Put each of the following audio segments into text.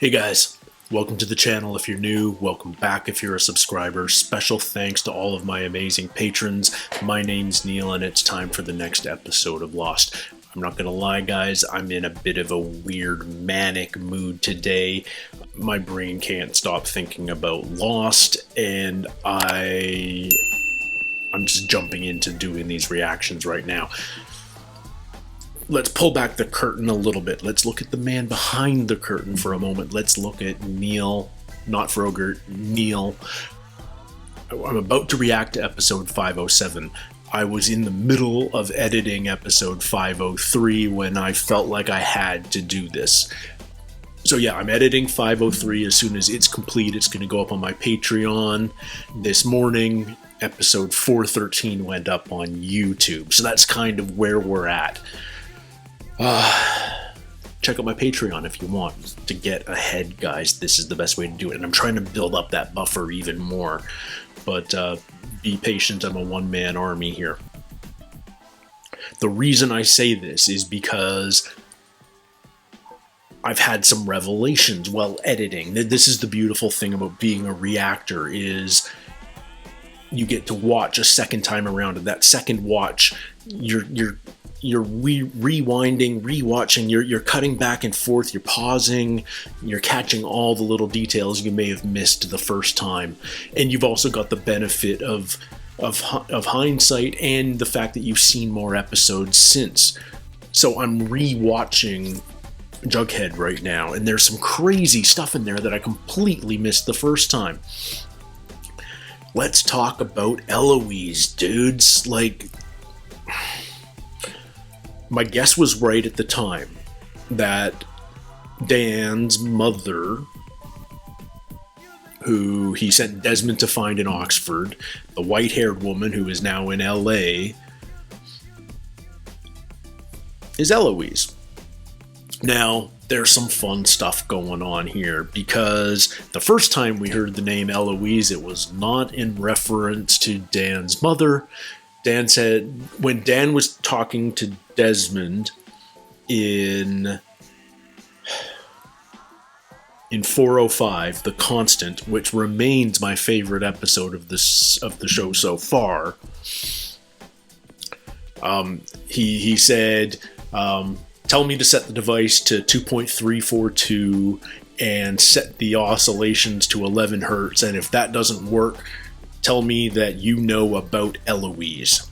Hey guys, welcome to the channel if you're new, welcome back if you're a subscriber. Special thanks to all of my amazing patrons. My name's Neil and it's time for the next episode of Lost. I'm not gonna lie guys, I'm in a bit of a weird manic mood today. My brain can't stop thinking about Lost and I'm just jumping into doing these reactions right now. Let's pull back the curtain a little bit. Let's look at the man behind the curtain for a moment. Let's look at Neil, not Frogert, Neil. I'm about to react to episode 507. I was in the middle of editing episode 503 when I felt like I had to do this. So yeah, I'm editing 503. As soon as it's complete, it's going to go up on my Patreon. This morning, episode 413 went up on YouTube. So that's kind of where we're at. Check out my Patreon if you want to get ahead, guys. This is the best way to do it. And I'm trying to build up that buffer even more. But be patient, I'm a one-man army here. The reason I say this is because I've had some revelations while editing. This is the beautiful thing about being a reactor is you get to watch a second time around, and that second watch, you're rewinding, rewatching, you're cutting back and forth, you're pausing, you're catching all the little details you may have missed the first time, and you've also got the benefit of hindsight and the fact that you've seen more episodes since. So I'm rewatching Jughead right now, and there's some crazy stuff in there that I completely missed the first time. Let's talk about Eloise, dudes. Like, my guess was right at the time that Dan's mother, who he sent Desmond to find in Oxford, the white-haired woman who is now in LA, is Eloise. Now, there's some fun stuff going on here because the first time we heard the name Eloise, it was not in reference to Dan's mother. Dan said, when Dan was talking to Desmond in 405, The Constant, which remains my favorite episode of the show so far, he said, tell me to set the device to 2.342 and set the oscillations to 11 hertz, and if that doesn't work, tell me that you know about Eloise.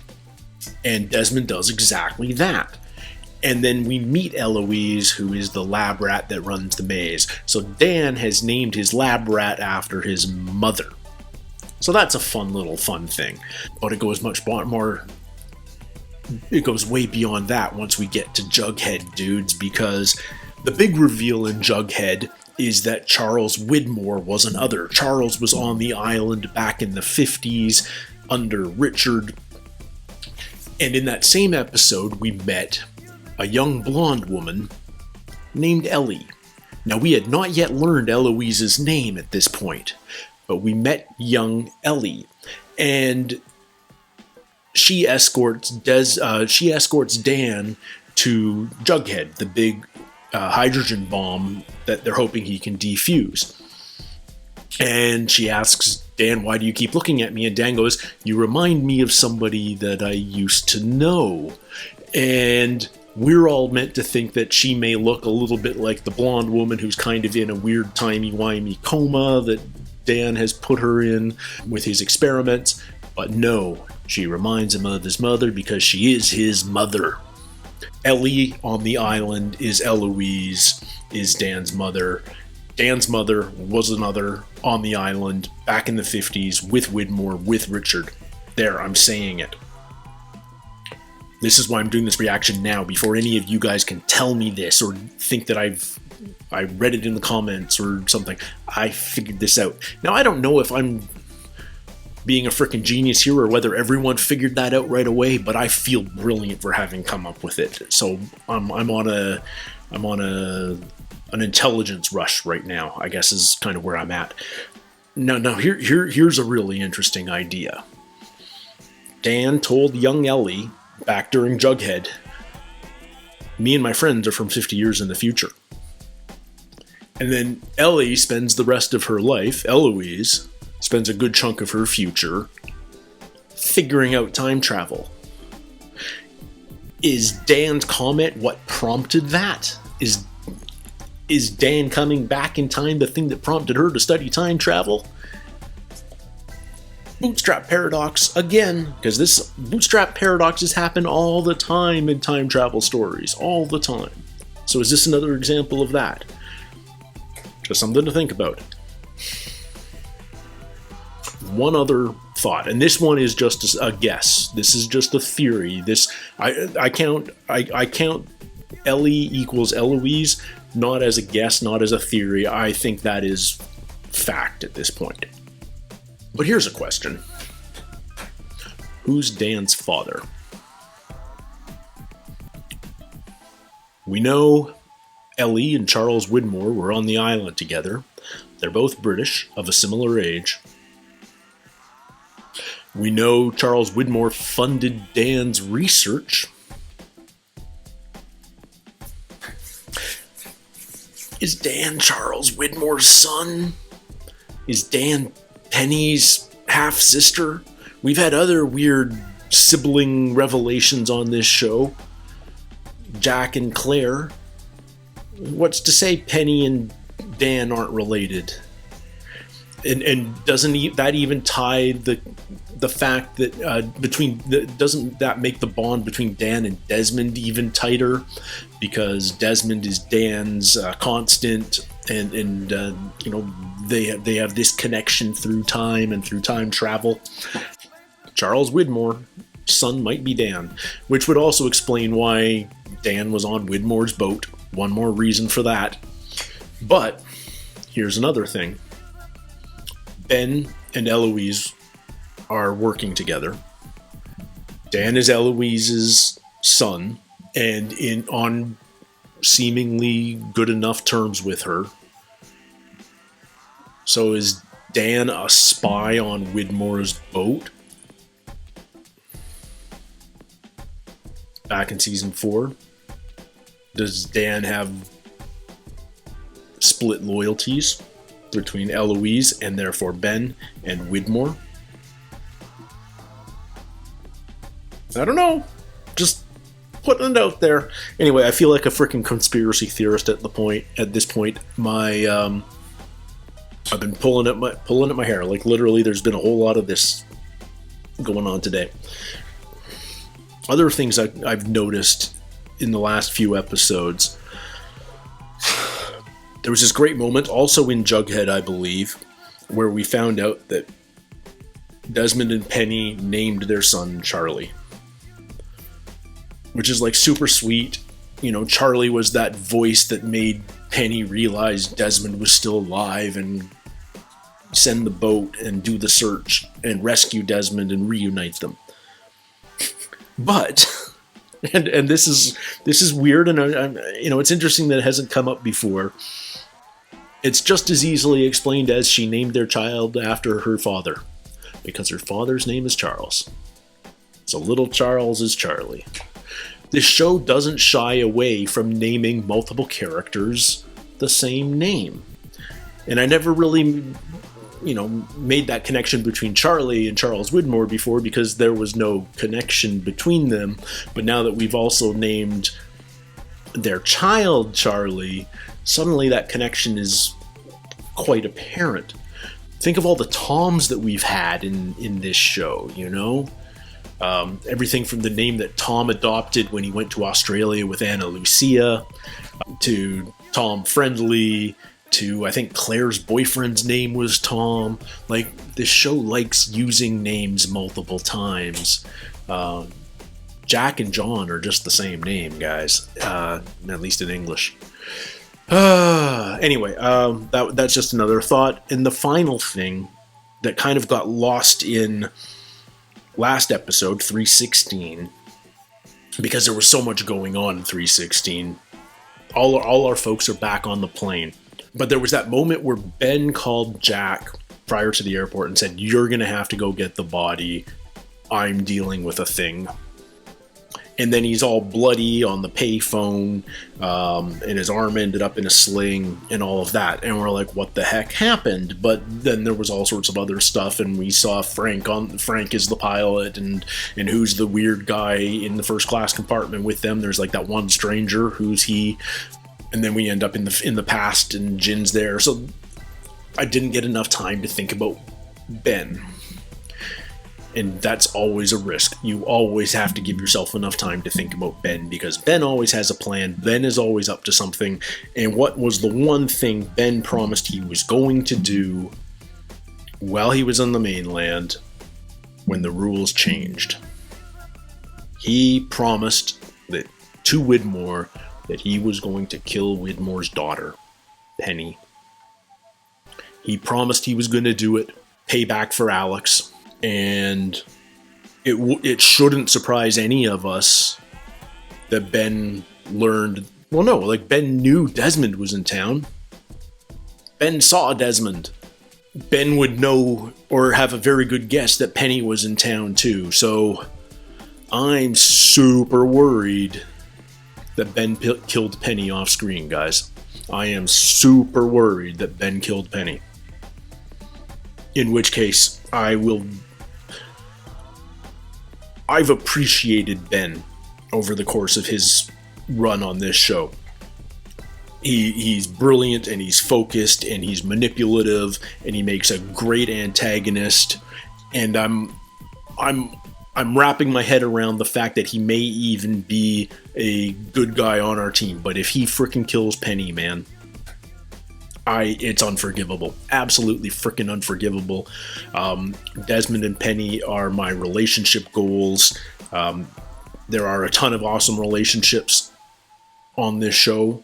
And Desmond does exactly that. And then we meet Eloise, who is the lab rat that runs the maze. So Dan has named his lab rat after his mother. So that's a fun thing. But it goes much more... It goes way beyond that once we get to Jughead, dudes, because the big reveal in Jughead is that Charles Widmore was another. Charles was on the island back in the 50s under Richard. And in that same episode, we met a young blonde woman named Ellie. Now, we had not yet learned Eloise's name at this point, but we met young Ellie. And she escorts Dan to Jughead, the big hydrogen bomb that they're hoping he can defuse. And she asks Dan, why do you keep looking at me? And Dan goes, you remind me of somebody that I used to know. And we're all meant to think that she may look a little bit like the blonde woman who's kind of in a weird timey-wimey coma that Dan has put her in with his experiments. But no, she reminds him of his mother because she is his mother. Ellie on the island is Eloise, is Dan's mother. Dan's mother was another on the island back in the 50s with Widmore, with Richard. There, I'm saying it. This is why I'm doing this reaction now, before any of you guys can tell me this or think that I read it in the comments or something. I figured this out. Now, I don't know if I'm being a freaking genius here or whether everyone figured that out right away, but I feel brilliant for having come up with it. So I'm on an intelligence rush right now, I guess is kind of where I'm at. Now here's a really interesting idea. Dan told young Ellie back during Jughead, me and my friends are from 50 years in the future. And then Ellie spends the rest of her life, Eloise, spends a good chunk of her future figuring out time travel. Is Dan's comment what prompted that? Is Dan coming back in time the thing that prompted her to study time travel? Bootstrap paradox again, because this bootstrap paradoxes happen all the time in time travel stories, all the time. So is this another example of that? Just something to think about. One other thought, and this one is just a guess. This is just a theory. I count Ellie equals Eloise not as a guess, not as a theory. I think that is fact at this point. But here's a question. Who's Dan's father? We know Ellie and Charles Widmore were on the island together. They're both British, of a similar age. We know Charles Widmore funded Dan's research. Is Dan Charles Widmore's son? Is Dan Penny's half-sister? We've had other weird sibling revelations on this show. Jack and Claire. What's to say Penny and Dan aren't related? And doesn't that even tie the fact that doesn't that make the bond between Dan and Desmond even tighter, because Desmond is Dan's constant, and they have this connection through time and through time travel. Charles Widmore, son, might be Dan, which would also explain why Dan was on Widmore's boat. One more reason for that. But here's another thing. Ben and Eloise are working together. Dan is Eloise's son, and on seemingly good enough terms with her. So is Dan a spy on Widmore's boat? Back in season 4, does Dan have split loyalties between Eloise and therefore Ben and Widmore? I don't know. Just putting it out there. Anyway, I feel like a freaking conspiracy theorist at this point. I've been pulling at my hair. Like, literally, there's been a whole lot of this going on today. Other things I've noticed in the last few episodes. There was this great moment, also in Jughead, I believe, where we found out that Desmond and Penny named their son Charlie. Which is like super sweet. You know, Charlie was that voice that made Penny realize Desmond was still alive and send the boat and do the search and rescue Desmond and reunite them. But, and this is weird, and it's interesting that it hasn't come up before. It's just as easily explained as she named their child after her father, because her father's name is Charles. So little Charles is Charlie. This show doesn't shy away from naming multiple characters the same name. And I never really, made that connection between Charlie and Charles Widmore before, because there was no connection between them. But now that we've also named their child Charlie, suddenly that connection is quite apparent. Think of all the Toms that we've had in this show, everything from the name that Tom adopted when he went to Australia with Anna Lucia, to Tom Friendly, to I think Claire's boyfriend's name was Tom. Like, this show likes using names multiple times. Jack and John are just the same name, guys, at least in English. Anyway, that's just another thought. And the final thing that kind of got lost in last episode, 316, because there was so much going on in 316. All our folks are back on the plane. But there was that moment where Ben called Jack prior to the airport and said, "You're going to have to go get the body. I'm dealing with a thing." And then he's all bloody on the payphone, and his arm ended up in a sling and all of that. And we're like, what the heck happened? But then there was all sorts of other stuff, and we saw Frank is the pilot, and who's the weird guy in the first class compartment with them. There's like that one stranger, who's he? And then we end up in the past, and Jin's there. So I didn't get enough time to think about Ben. And that's always a risk. You always have to give yourself enough time to think about Ben, because Ben always has a plan. Ben is always up to something. And what was the one thing Ben promised he was going to do while he was on the mainland when the rules changed? He promised that to Widmore that he was going to kill Widmore's daughter, Penny. He promised he was going to do it, pay back for Alex. And it shouldn't surprise any of us that Ben learned... Well, no, like, Ben knew Desmond was in town. Ben saw Desmond. Ben would know or have a very good guess that Penny was in town, too. So I'm super worried that Ben killed Penny off screen, guys. I am super worried that Ben killed Penny. In which case, I've appreciated Ben over the course of his run on this show. He's brilliant, and he's focused, and he's manipulative, and he makes a great antagonist. And I'm wrapping my head around the fact that he may even be a good guy on our team. But if he freaking kills Penny, man, it's unforgivable. Absolutely freaking unforgivable. Desmond and Penny are my relationship goals. There are a ton of awesome relationships on this show,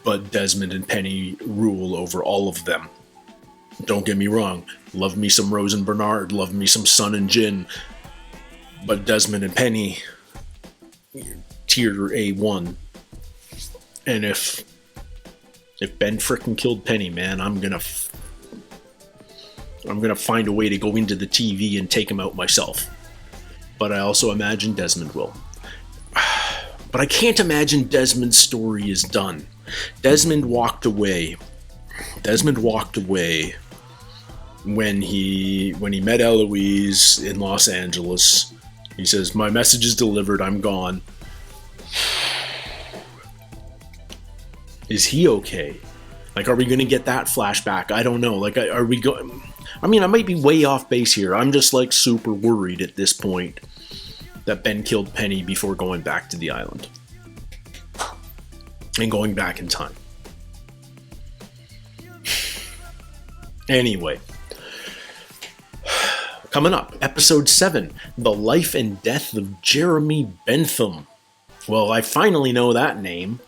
but Desmond and Penny rule over all of them. Don't get me wrong. Love me some Rose and Bernard. Love me some Sun and Jin. But Desmond and Penny, tier A1. And if Ben frickin' killed Penny, man, I'm gonna find a way to go into the TV and take him out myself. But I also imagine Desmond will. But I can't imagine Desmond's story is done. Desmond walked away when he met Eloise in Los Angeles. He says, "My message is delivered, I'm gone." Is he okay? Like, are we going to get that flashback? I don't know. Like, are we going... I mean, I might be way off base here. I'm just, like, super worried at this point that Ben killed Penny before going back to the island. And going back in time. Anyway. Coming up, Episode 7, The Life and Death of Jeremy Bentham. Well, I finally know that name.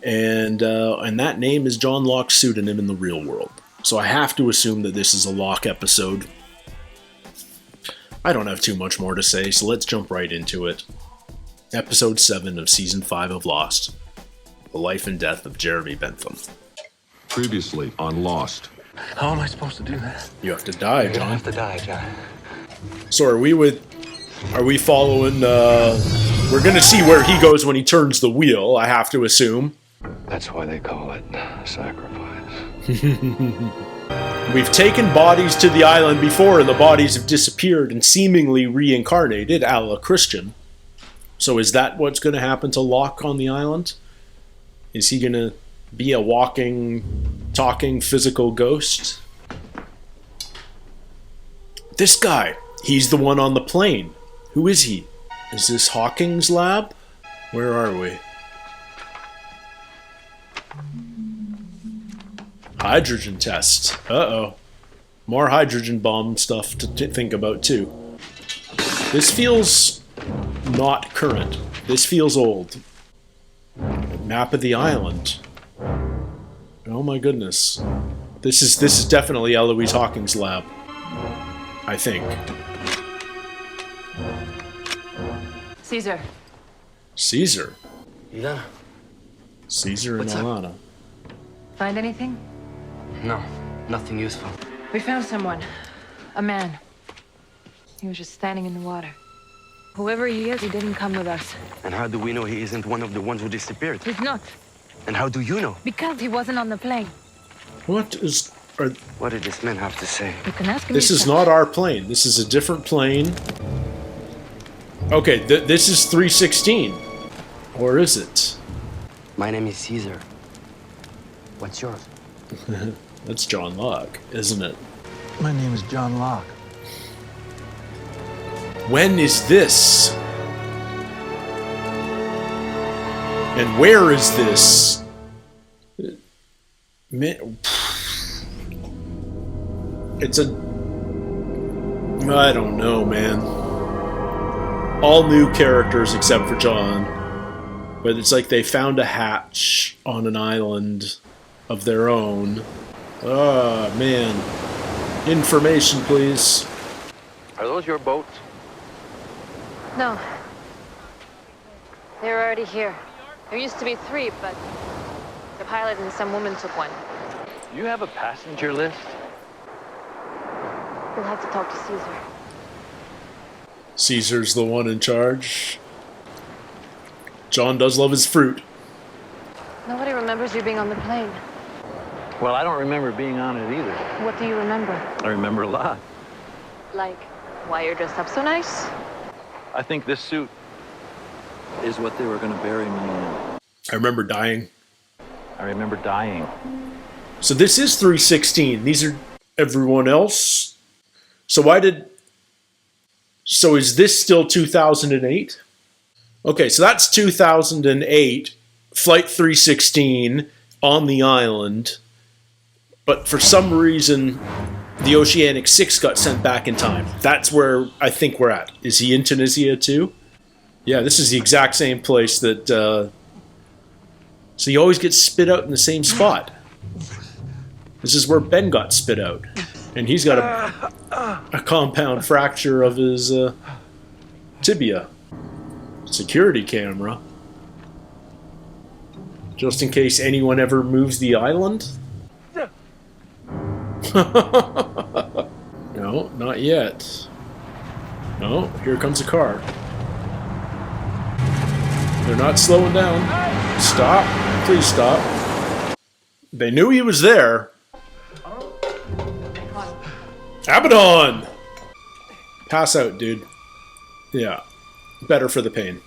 And that name is John Locke's pseudonym in the real world. So I have to assume that this is a Locke episode. I don't have too much more to say, so let's jump right into it. Episode 7 of Season 5 of Lost. The Life and Death of Jeremy Bentham. Previously on Lost. How am I supposed to do that? You have to die, John. I have to die, John. So are we following, we're gonna see where he goes when he turns the wheel, I have to assume. That's why they call it sacrifice. We've taken bodies to the island before, and the bodies have disappeared and seemingly reincarnated, a la Christian. So is that what's going to happen to Locke on the island? Is he going to be a walking, talking, physical ghost? This guy, he's the one on the plane. Who is he? Is this Hawking's lab? Where are we? Hydrogen tests. Uh-oh. More hydrogen bomb stuff to think about, too. This feels not current. This feels old. Map of the island. Oh my goodness. This is definitely Eloise Hawking's lab. I think. Caesar. Caesar? Ilana? Caesar and What's up? Alana. Find anything? No, nothing useful. We found someone. A man. He was just standing in the water. Whoever he is, he didn't come with us. And how do we know he isn't one of the ones who disappeared? He's not. And how do you know? Because he wasn't on the plane. What is... What did this man have to say? You can ask him This is yourself. not our plane. This is a different plane. Okay, this is 316. Or is it? My name is Caesar. What's yours? That's John Locke, isn't it? My name is John Locke. When is this? And where is this? It's a... I don't know, man. All new characters except for John. But it's like they found a hatch on an island of their own. Ah, man. Information, please. Are those your boats? No. They were already here. There used to be 3, but the pilot and some woman took one. You have a passenger list? We'll have to talk to Caesar. Caesar's the one in charge. John does love his fruit. Nobody remembers you being on the plane. Well, I don't remember being on it either. What do you remember? I remember a lot. Like, why you're dressed up so nice? I think this suit is what they were going to bury me in. I remember dying. I remember dying. So this is 316. These are everyone else. So why did... So is this still 2008? Okay, so that's 2008. Flight 316 on the island. But for some reason, the Oceanic 6 got sent back in time. That's where I think we're at. Is he in Tunisia too? Yeah, this is the exact same place that... So he always gets spit out in the same spot. This is where Ben got spit out. And he's got a compound fracture of his tibia. Security camera. Just in case anyone ever moves the island? No, not yet. No, here comes a car. They're not slowing down. Stop. Please stop. They knew he was there. Abaddon! Pass out, dude. Yeah. Better for the pain.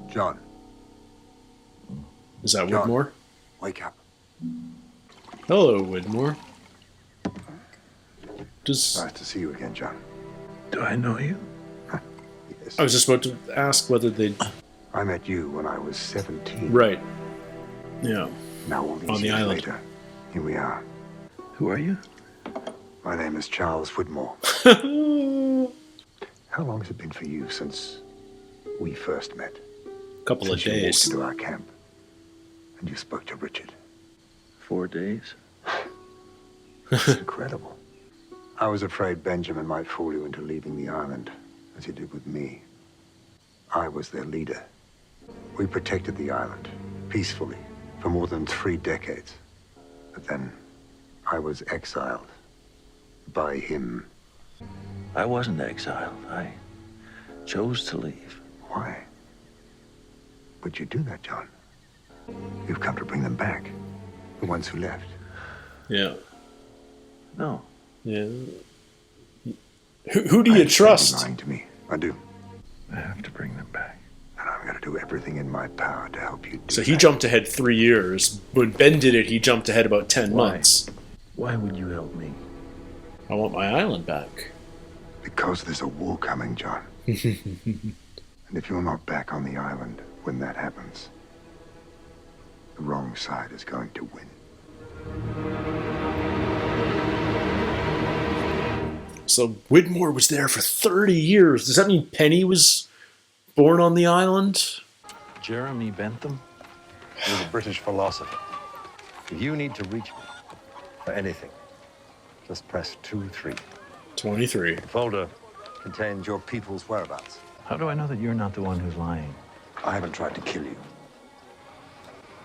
John, Is that John. Widmore? wake up. Hello, Widmore. Does... Nice to see you again, John. Do I know you? Yes. I was just about to ask whether they'd... I met you when I was 17. Right. Yeah. Now all these On the years island. later, here we are. Who are you? My name is Charles Widmore. How long has it been for you since we first met? Couple of Since you walked days. into our camp and you spoke to Richard. 4 days. It's incredible. I was afraid Benjamin might fool you into leaving the island, as he did with me. I was their leader. We protected the island, peacefully, for more than 3 decades. But then, I was exiled. By him. I wasn't exiled. I chose to leave. Why? Would you do that, John? You've come to bring them back. The ones who left. Yeah. No. Yeah. Who do I you understand trust? you're lying to me. I do. I have to bring them back. And I'm going to do everything in my power to help you do So he that. jumped ahead 3 years. When Ben did it, he jumped ahead about 10 Why? months. Why would you help me? I want my island back. Because there's a war coming, John. And if you're not back on the island when that happens, the wrong side is going to win. So Widmore was there for 30 years. Does that mean Penny was born on the island? Jeremy Bentham? He was a British philosopher. If you need to reach me for anything, just press 2-3. 23. The folder contains your people's whereabouts. How do I know that you're not the one who's lying? I haven't tried to kill you.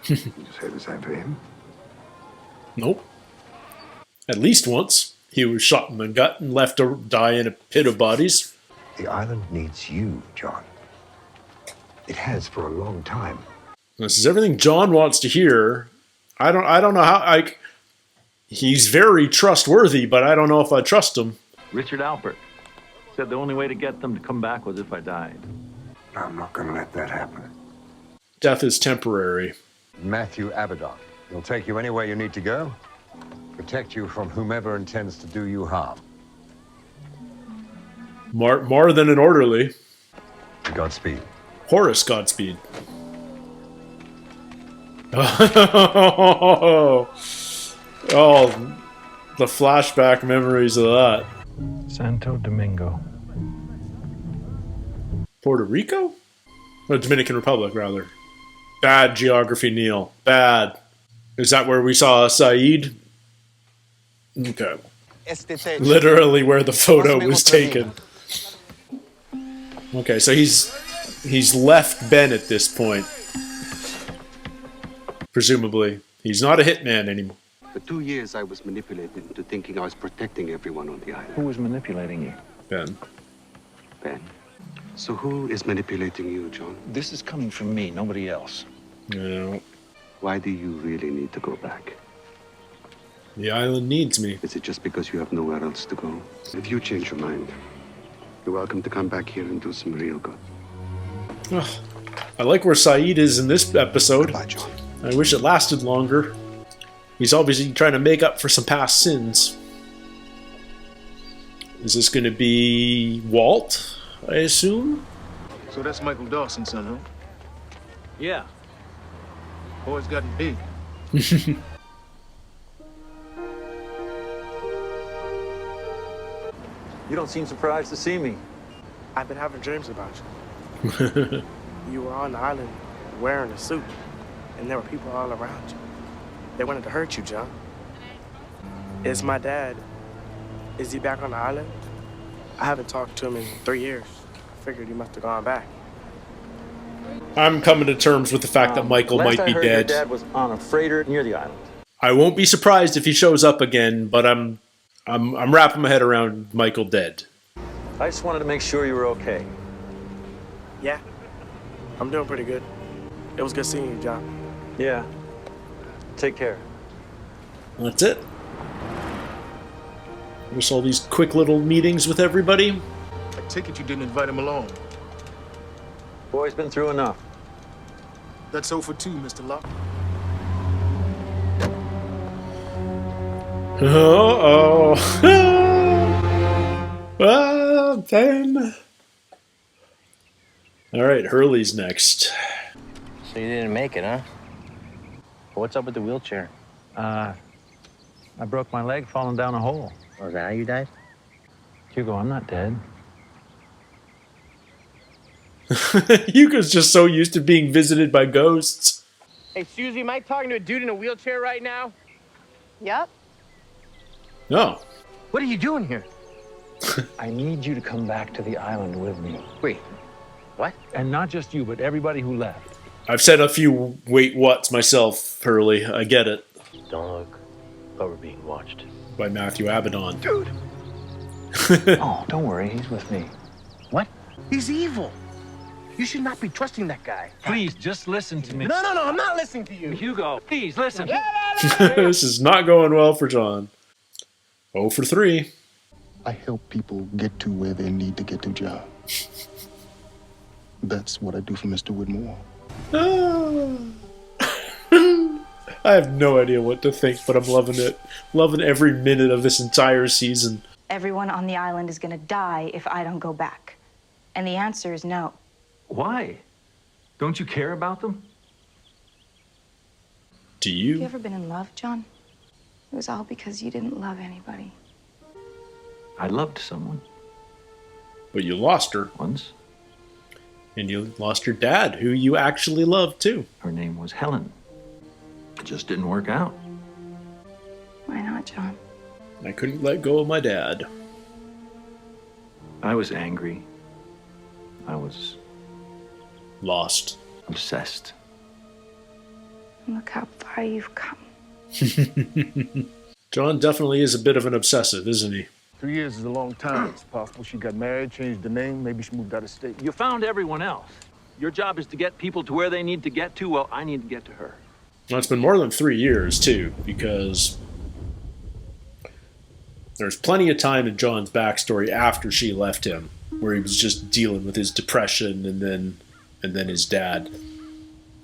You say the same for him? Nope. At least once. He was shot in the gut and left to die in a pit of bodies. The island needs you, John. It has for a long time. This is everything John wants to hear. I don't know how. He's very trustworthy, but I don't know if I trust him. Richard Alpert said the only way to get them to come back was if I died. I'm not going to let that happen. Death is temporary. Matthew Abaddon. He'll take you anywhere you need to go, protect you from whomever intends to do you harm. More than an orderly. Godspeed. Horace Godspeed. Oh, the flashback memories of that. Santo Domingo. Puerto Rico? Or Dominican Republic, rather. Bad geography, Neil. Bad. Is that where we saw Saeed? Okay. Literally where the photo was taken. Okay, so he's left Ben at this point. Presumably. He's not a hitman anymore. For 2 years, I was manipulated into thinking I was protecting everyone on the island. Who was manipulating you? Ben. Ben. So who is manipulating you, John? This is coming from me, nobody else. No. Why do you really need to go back? The island needs me. Is it just because you have nowhere else to go? If you change your mind, you're welcome to come back here and do some real good. Ugh. I like where Saeed is in this episode. Goodbye, John. I wish it lasted longer. He's obviously trying to make up for some past sins. Is this going to be Walt, I assume? So that's Michael Dawson's son, huh? Yeah. Boy's gotten big. You don't seem surprised to see me. I've been having dreams about you. You were on the island wearing a suit, and there were people all around you. They wanted to hurt you, John. Is my dad, is he back on the island? I haven't talked to him in 3 years. I figured he must have gone back. I'm coming to terms with the fact that Michael Last might be I heard, dead. Your dad was on a freighter near the island. I won't be surprised if he shows up again, but I'm wrapping my head around Michael dead. I just wanted to make sure you were okay. Yeah, I'm doing pretty good. It was good seeing you, John. Yeah. Take care. That's it. Just all these quick little meetings with everybody. I take it you didn't invite him along. Boy's been through enough. That's 0 for 2, Mr. Locke. Uh-oh. Ah, Ben. All right, Hurley's next. So you didn't make it, huh? What's up with the wheelchair? I broke my leg falling down a hole. Oh, is that how you died? Hugo, I'm not dead. Hugo's just so used to being visited by ghosts. Hey, Susie, am I talking to a dude in a wheelchair right now? Yep. No. What are you doing here? I need you to come back to the island with me. Wait, what? And not just you, but everybody who left. I've said a few wait whats myself, Hurley. I get it. Don't look, but we're being watched. By Matthew Abaddon. Dude, Oh, don't worry, he's with me. What? he's evil. You should not be trusting that guy. Please, just listen to me. No, I'm not listening to you. Hugo, please, listen. This is not going well for John. 0 for 3. I help people get to where they need to get to, John. That's what I do for Mr. Whitmore. I have no idea what to think, but I'm loving it. Loving every minute of this entire season. Everyone on the island is gonna die if I don't go back. And the answer is no. Why? Don't you care about them? Do Have you? you ever been in love, John? It was all because you didn't love anybody. I loved someone But you lost her. once. And you lost your dad, who you actually loved too. Her name was Helen. It just didn't work out. Why not, John? I couldn't let go of my dad. I was angry. I was Lost. obsessed. And look how far you've come. John definitely is a bit of an obsessive, isn't he? 3 years is a long time. It's possible she got married, changed the name, maybe she moved out of state. You found everyone else. Your job is to get people to where they need to get to. Well, I need to get to her. Well, it's been more than 3 years, too, because there's plenty of time in John's backstory after she left him, where he was just dealing with his depression and then his dad,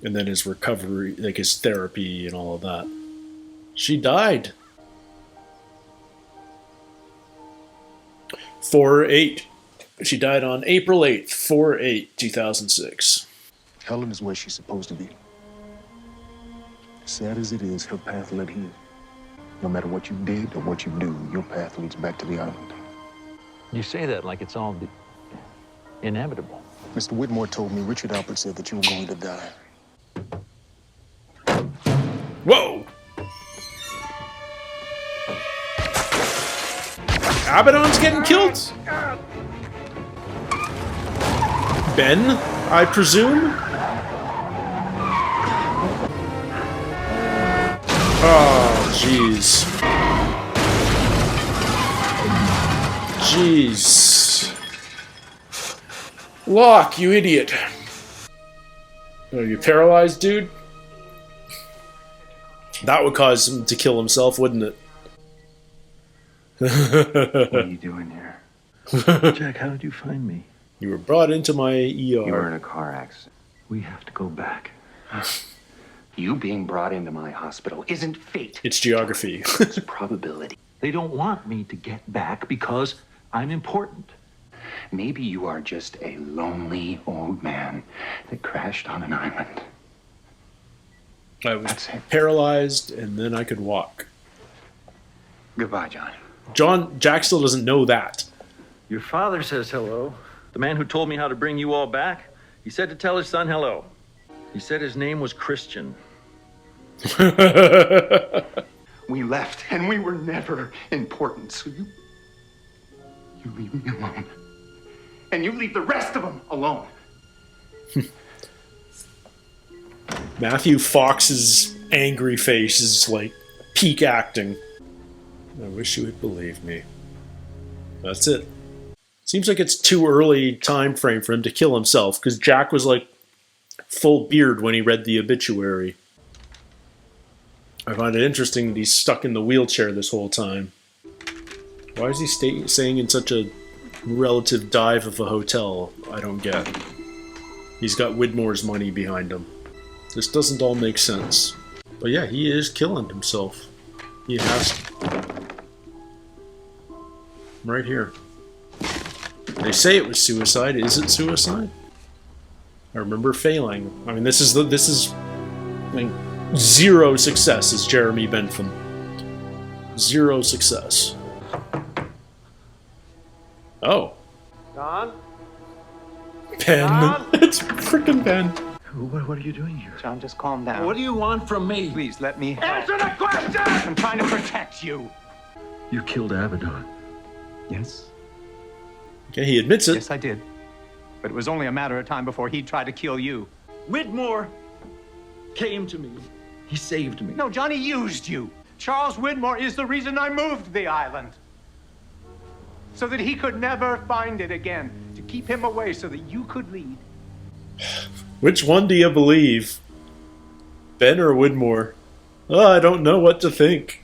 and then his recovery, like his therapy and all of that. She died. 4/8. She died on April 8th, 4/8, 2006. Helen is where she's supposed to be. Sad as it is, her path led here. No matter what you did or what you do, your path leads back to the island. You say that like it's all inevitable. Mr. Whitmore told me Richard Alpert said that you were going to die. Whoa! Abaddon's getting killed? Ben, I presume? Oh, jeez. Jeez. Locke, you idiot. Are you paralyzed, dude? That would cause him to kill himself, wouldn't it? What are you doing here? Jack, how did you find me? You were brought into my ER. You were in a car accident. We have to go back. You being brought into my hospital isn't fate. It's geography. It's probability. They don't want me to get back because I'm important. Maybe you are just a lonely old man that crashed on an island. I was paralyzed, and then I could walk. Goodbye, John. Jack still doesn't know that. Your father says hello. The man who told me how to bring you all back, he said to tell his son hello. He said his name was Christian. We left, and we were never important, so you leave me alone. And you leave the rest of them alone. Matthew Fox's angry face is like peak acting. I wish you would believe me. That's it. Seems like it's too early time frame for him to kill himself, because Jack was like full beard when he read the obituary. I find it interesting that he's stuck in the wheelchair this whole time. Why is he staying in such a relative dive of a hotel? I don't get. He's got Widmore's money behind him. This doesn't all make sense. But yeah, he is killing himself. He has to. Right here. They say it was suicide. Is it suicide? I remember failing. I mean, this is like zero success as Jeremy Bentham. Zero success. Oh. Don? Ben. Don? It's freaking Ben. What are you doing here? John, just calm down. What do you want from me? Please, let me help. Answer the question! I'm trying to protect you. You killed Abaddon. Yes. Okay, he admits it. Yes, I did. But it was only a matter of time before he'd try to kill you. Widmore came to me. He saved me. No, Johnny used you. Charles Widmore is the reason I moved the island. So that he could never find it again. To keep him away so that you could lead. Which one do you believe? Ben or Widmore? Oh, I don't know what to think.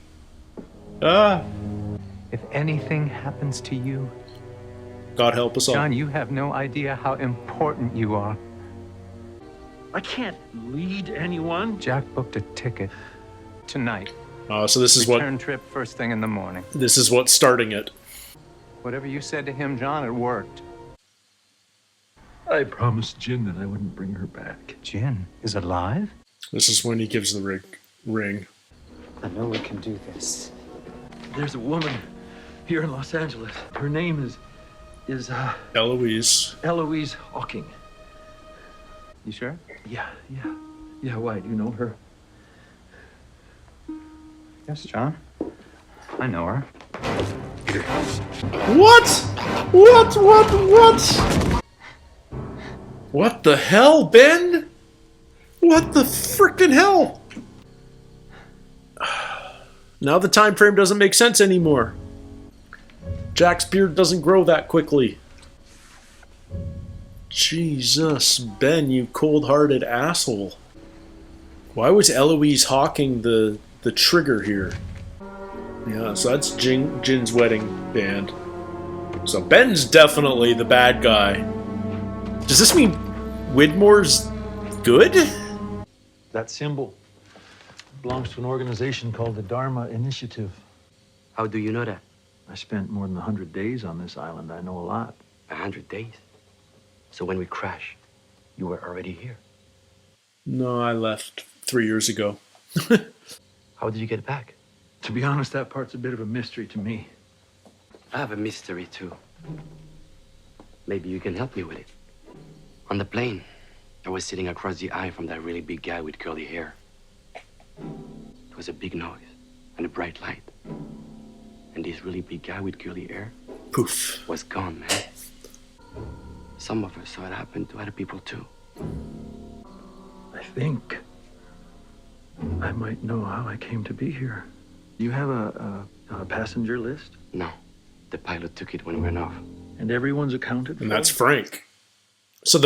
If anything happens to you, God help us all. John, you have no idea how important you are. I can't lead anyone. Jack booked a ticket tonight. So this is Return trip first thing in the morning. This is what's starting it. Whatever you said to him, John, it worked. I promised Jin that I wouldn't bring her back. Jin is alive? This is when he gives the ring. I know we can do this. There's a woman here in Los Angeles. Her name is Eloise. Eloise Hawking. You sure? Yeah. Why? Do you know her? Yes, John. I know her. What? What the hell, Ben? What the frickin' hell? Now the time frame doesn't make sense anymore. Jack's beard doesn't grow that quickly. Jesus, Ben, you cold-hearted asshole. Why was Eloise hawking the trigger here? Yeah, so that's Jin's wedding band. So Ben's definitely the bad guy. Does this mean Widmore's good? That symbol belongs to an organization called the Dharma Initiative. How do you know that? I spent more than 100 days on this island. I know a lot. 100 days? So when we crash, you were already here? No, I left 3 years ago. How did you get back? To be honest, that part's a bit of a mystery to me. I have a mystery too. Maybe you can help me with it. On the plane, I was sitting across the aisle from that really big guy with curly hair. It was a big noise and a bright light. And this really big guy with curly hair poof was gone, man. Some of us saw it happen to other people too. I think I might know how I came to be here. Do you have a passenger list? No. The pilot took it when we went off. And everyone's accounted for? And that's Frank. So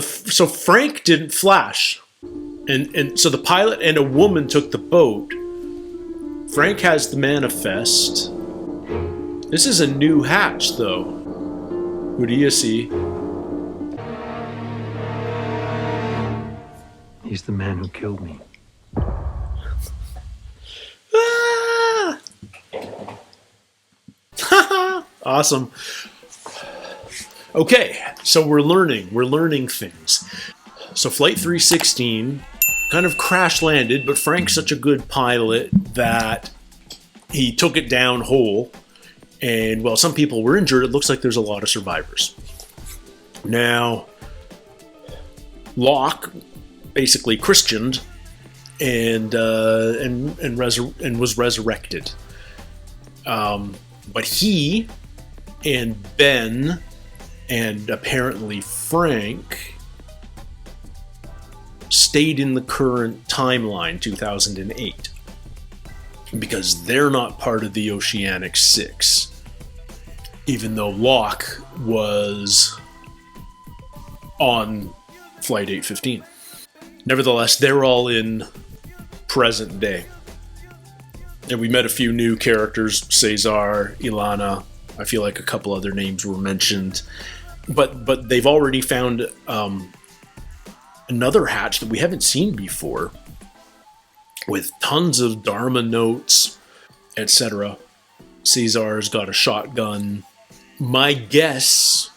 Frank didn't flash. And so the pilot and a woman took the boat. Frank has the manifest. This is a new hatch, though. Who do you see? He's the man who killed me. Awesome. Okay, so we're learning things. So Flight 316 kind of crash landed, but Frank's such a good pilot that he took it down whole. And while some people were injured, it looks like there's a lot of survivors. Now, Locke basically Christianed and was resurrected. But he and Ben and apparently Frank stayed in the current timeline, 2008, because they're not part of the Oceanic Six, even though Locke was on Flight 815. Nevertheless, they're all in present day. And we met a few new characters, Cesar, Ilana. I feel like a couple other names were mentioned. But they've already found another hatch that we haven't seen before, with tons of Dharma notes, etc. Cesar's got a shotgun. My guess,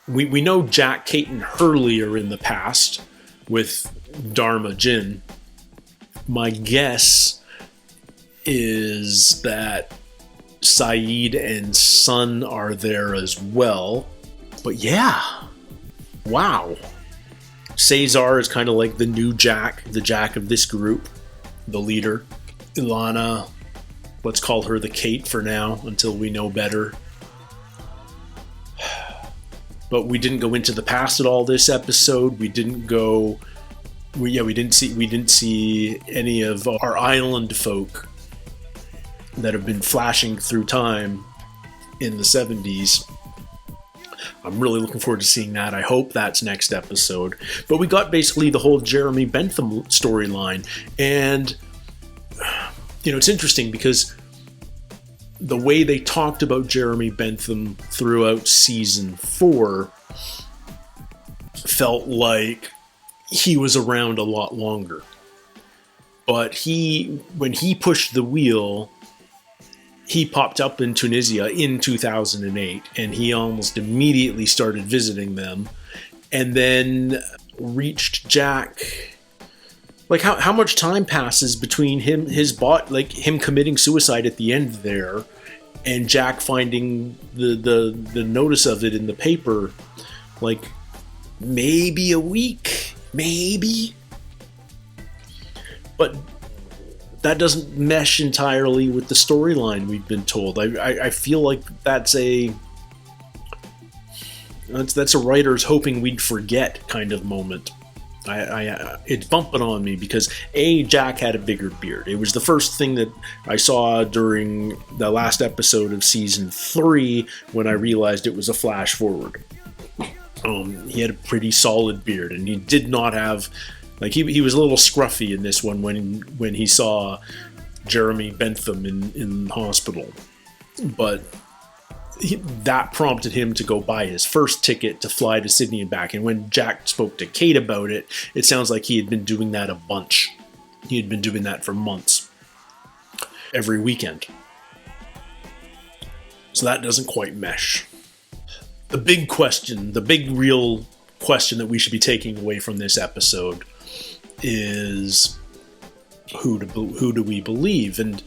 we know Jack, Kate, and Hurley are in the past with Dharma Jin. My guess is that Saeed and Sun are there as well. But yeah, wow. Cesar is kind of like the new Jack, the Jack of this group, the leader. Ilana, let's call her the Kate for now until we know better. But we didn't go into the past at all this episode. We didn't see any of our island folk that have been flashing through time in the 70s. I'm really looking forward to seeing that. I hope that's next episode. But we got basically the whole Jeremy Bentham storyline. And, it's interesting because the way they talked about Jeremy Bentham throughout season 4 felt like he was around a lot longer. But when he pushed the wheel, he popped up in Tunisia in 2008, and he almost immediately started visiting them, and then reached Jack. Like, how much time passes between him committing suicide at the end there, and Jack finding the notice of it in the paper? Like, maybe a week, maybe. But that doesn't mesh entirely with the storyline we've been told. I feel like that's a writer's hoping we'd forget kind of moment. It's bumping on me because Jack had a bigger beard. It was the first thing that I saw during the last episode of season 3 when I realized it was a flash forward. He had a pretty solid beard, and he did not have, like, he was a little scruffy in this one when he saw Jeremy Bentham in hospital, but that prompted him to go buy his first ticket to fly to Sydney and back. And when Jack spoke to Kate about it, it sounds like he had been doing that a bunch. He had been doing that for months, every weekend. So that doesn't quite mesh. The big question, the big real question that we should be taking away from this episode is who do we believe? And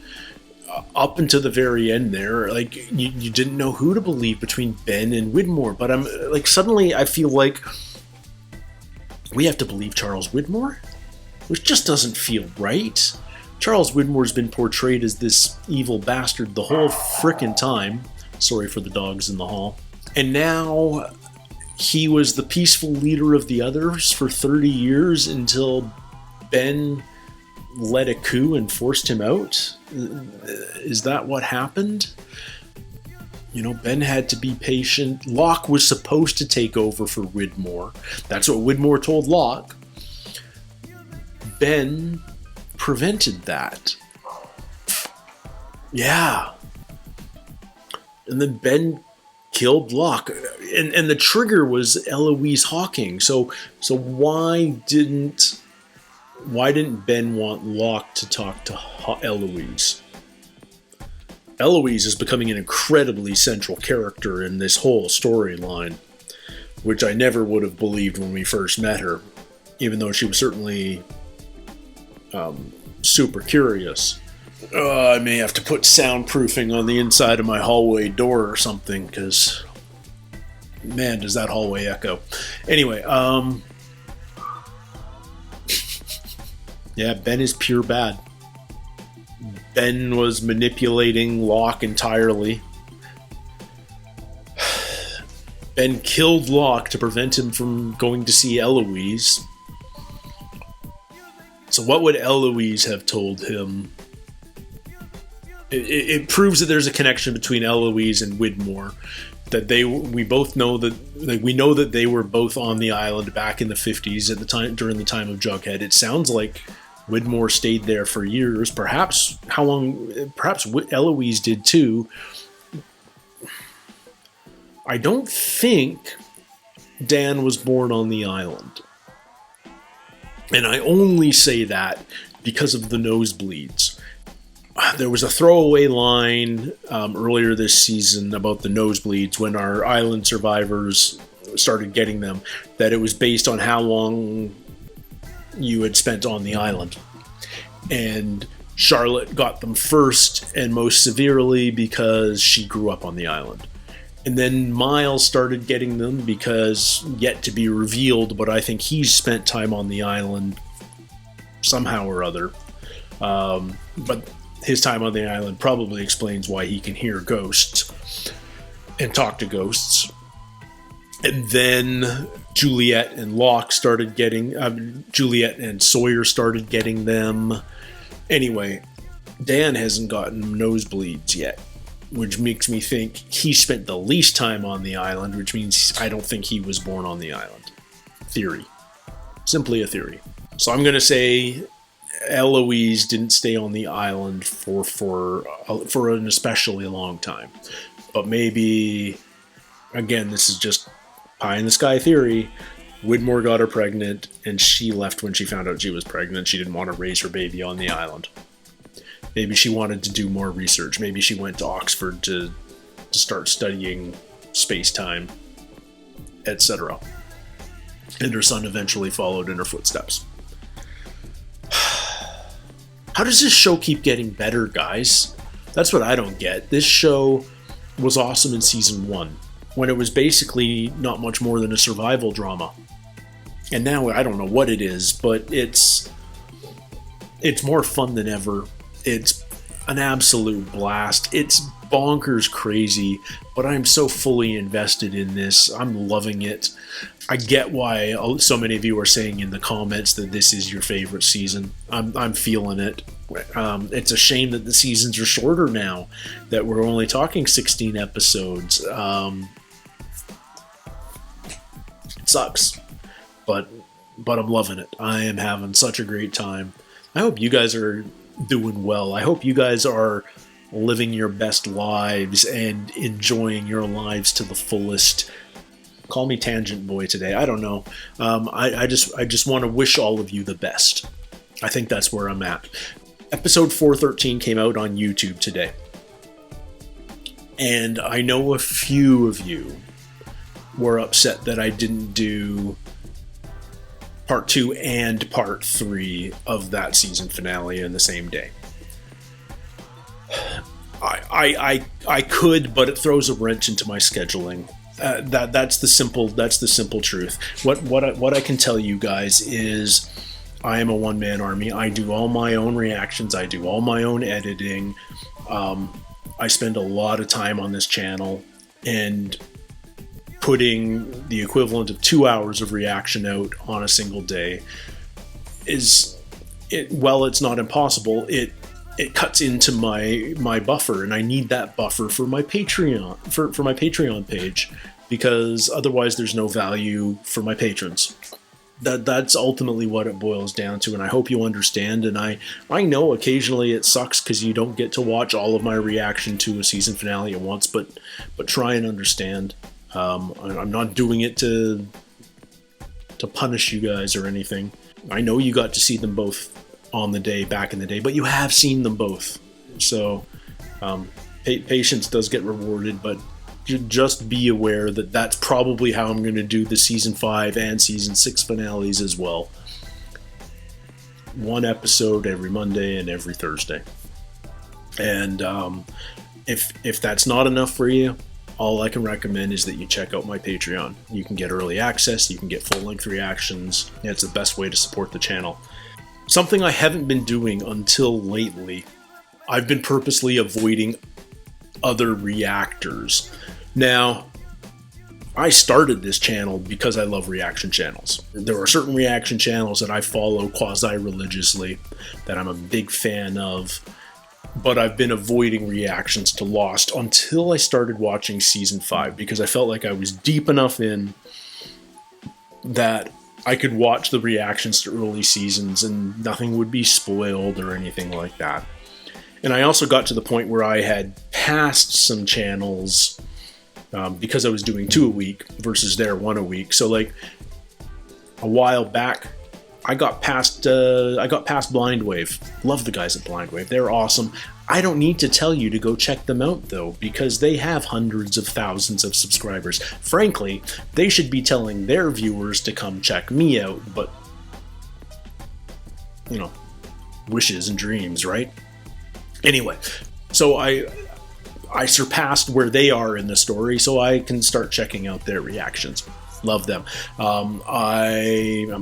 up until the very end there, like, you didn't know who to believe between Ben and Widmore, but I'm like, suddenly I feel like we have to believe Charles Widmore, which just doesn't feel right. Charles Widmore's been portrayed as this evil bastard the whole frickin' time. Sorry for the dogs in the hall. And now he was the peaceful leader of the others for 30 years until Ben led a coup and forced him out. Is that what happened? You know, Ben had to be patient. Locke was supposed to take over for Widmore. That's what Widmore told Locke. Ben prevented that. Yeah. And then Ben killed Locke. And the trigger was Eloise Hawking. So why didn't Ben want Locke to talk to Eloise? Eloise is becoming an incredibly central character in this whole storyline, which I never would have believed when we first met her, even though she was certainly super curious. I may have to put soundproofing on the inside of my hallway door or something, because, man, does that hallway echo. Anyway, yeah, Ben is pure bad. Ben was manipulating Locke entirely. Ben killed Locke to prevent him from going to see Eloise. So what would Eloise have told him? It proves that there's a connection between Eloise and Widmore. That we both know that, like, we know that they were both on the island back in the 50s at the time, during the time of Jughead. It sounds like Widmore stayed there for years. Perhaps Eloise did too. I don't think Dan was born on the island. And I only say that because of the nosebleeds. There was a throwaway line earlier this season about the nosebleeds when our island survivors started getting them, that it was based on how long you had spent on the island. And Charlotte got them first and most severely because she grew up on the island. And then Miles started getting them because, yet to be revealed, but I think he's spent time on the island somehow or other. But his time on the island probably explains why he can hear ghosts and talk to ghosts. And then Juliet and Locke started getting... Juliet and Sawyer started getting them. Anyway, Dan hasn't gotten nosebleeds yet, which makes me think he spent the least time on the island, which means I don't think he was born on the island. Theory. Simply a theory. So I'm going to say Eloise didn't stay on the island for an especially long time. But maybe, again, this is just pie in the sky theory. Widmore got her pregnant, and she left when she found out she was pregnant. She didn't want to raise her baby on the island. Maybe she wanted to do more research. Maybe she went to Oxford to start studying space-time, etc. And her son eventually followed in her footsteps. How does this show keep getting better, guys? That's what I don't get. This show was awesome in season 1, when it was basically not much more than a survival drama. And now I don't know what it is, but it's more fun than ever. It's an absolute blast. It's bonkers crazy, but I'm so fully invested in this. I'm loving it. I get why so many of you are saying in the comments that this is your favorite season. I'm feeling it. It's a shame that the seasons are shorter now, that we're only talking 16 episodes. It sucks, but I'm loving it. I am having such a great time. I hope you guys are doing well. I hope you guys are living your best lives and enjoying your lives to the fullest. Call me Tangent Boy today. I don't know. I just want to wish all of you the best. I think that's where I'm at. Episode 413 came out on YouTube today. And I know a few of you were upset that I didn't do part 2 and part 3 of that season finale in the same day. I could, but it throws a wrench into my scheduling. That's the simple truth. What I can tell you guys is I am a one-man army. I do all my own reactions. I do all my own editing. I spend a lot of time on this channel, and putting the equivalent of 2 hours of reaction out on a single day while it's not impossible, it cuts into my buffer, and I need that buffer for my Patreon for my Patreon page, because otherwise there's no value for my patrons. That's ultimately what it boils down to, and I hope you understand. And I know occasionally it sucks because you don't get to watch all of my reaction to a season finale at once, but try and understand. I'm not doing it to punish you guys or anything. I know you got to see them both on the day back in the day, but you have seen them both. So patience does get rewarded, but just be aware that that's probably how I'm going to do the season 5 and season 6 finales as well. One episode every Monday and every Thursday. And if that's not enough for you, all I can recommend is that you check out my Patreon. You can get early access, you can get full-length reactions. It's the best way to support the channel. Something I haven't been doing until lately, I've been purposely avoiding other reactors. Now, I started this channel because I love reaction channels. There are certain reaction channels that I follow quasi-religiously that I'm a big fan of, but I've been avoiding reactions to Lost until I started watching season 5, because I felt like I was deep enough in that I could watch the reactions to early seasons and nothing would be spoiled or anything like that. And I also got to the point where I had passed some channels because I was doing 2 a week versus their 1 a week. So like a while back, I got past Blind Wave. Love the guys at Blind Wave. They're awesome. I don't need to tell you to go check them out though, because they have hundreds of thousands of subscribers. Frankly, they should be telling their viewers to come check me out, but you know, wishes and dreams, right? Anyway, so I surpassed where they are in the story, so I can start checking out their reactions. Love them. I'm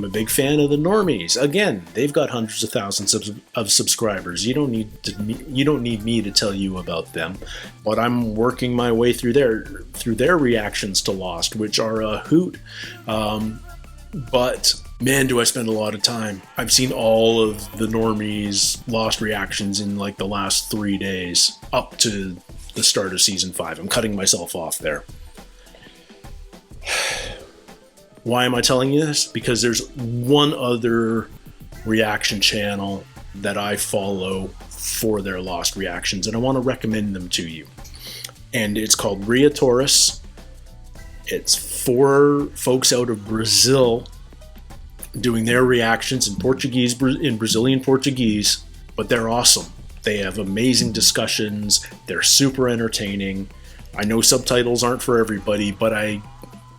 a big fan of the Normies. Again, they've got hundreds of thousands of subscribers. You don't need me to tell you about them. But I'm working my way through their reactions to Lost, which are a hoot. But man, do I spend a lot of time. I've seen all of the Normies Lost reactions in like the last 3 days up to the start of season 5. I'm cutting myself off there. Why am I telling you this? Because there's one other reaction channel that I follow for their Lost reactions, and I want to recommend them to you. And it's called Ria Torres. It's 4 folks out of Brazil doing their reactions in Portuguese, in Brazilian Portuguese, but they're awesome. They have amazing discussions. They're super entertaining. I know subtitles aren't for everybody, but I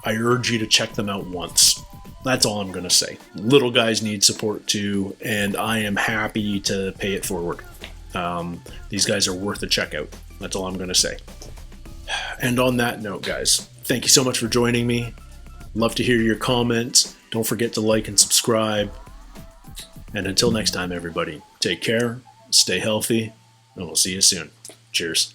urge you to check them out once. That's all I'm going to say. Little guys need support too, and I am happy to pay it forward. These guys are worth a check out. That's all I'm going to say. And on that note, guys, thank you so much for joining me. Love to hear your comments. Don't forget to like and subscribe. And until next time, everybody, take care, stay healthy, and we'll see you soon. Cheers.